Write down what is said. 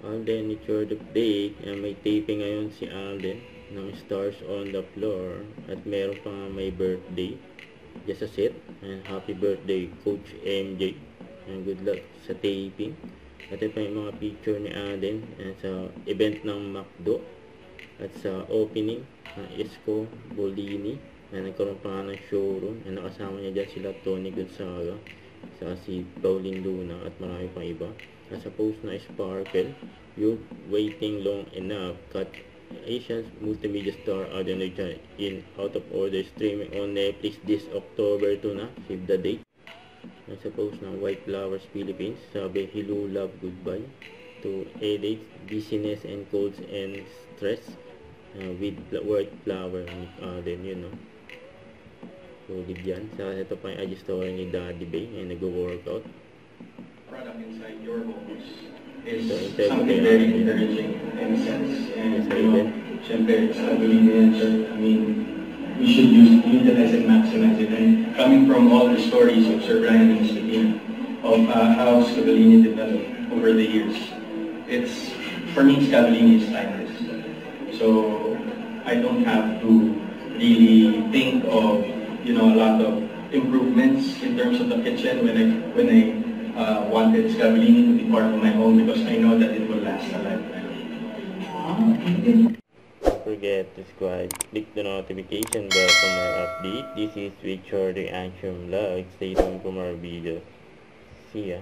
Alden, it's your update. May taping ngayon si Alden ng Stars on the Floor at meron pa nga may birthday. Just a set. And happy birthday, Coach MJ. And good luck sa taping. Ito pa yung mga picture ni Alden sa event ng McDo at sa opening ng Isco Bolini na nagkaroon pa nga ng showroom. Nakasama niya dyan sila Tony Gonzaga, sa si Pauline Luna at marami pang iba. As a post na Sparkle, you're waiting long enough. Cut Asia's multimedia star Alden in Out of Order streaming on Netflix this October 2 na. Save the date. As a post ng White Flowers Philippines, sabi hello, love, goodbye to headaches, dizziness and colds and stress with white flower ni Alden, yun no. Solid yan. Sa ito pa yung IG story ni Daddy Bay ay nag-workout. Product inside your homes is something very encouraging in a sense. And syempre, I mean, we should utilize and maximize it. And coming from all the stories of Sir Brian and Mr. Tina, of how Scavellini developed over the years, it's, for me, Scavellini is timeless. So I don't have to really think of, a lot of improvements in terms of the kitchen when I wanted Scavellini to be part of my home, because I know that it will last a lifetime. Don't forget to subscribe, click the notification bell for more update. This is Richard the Action Vlog. Stay tuned for more videos. See ya.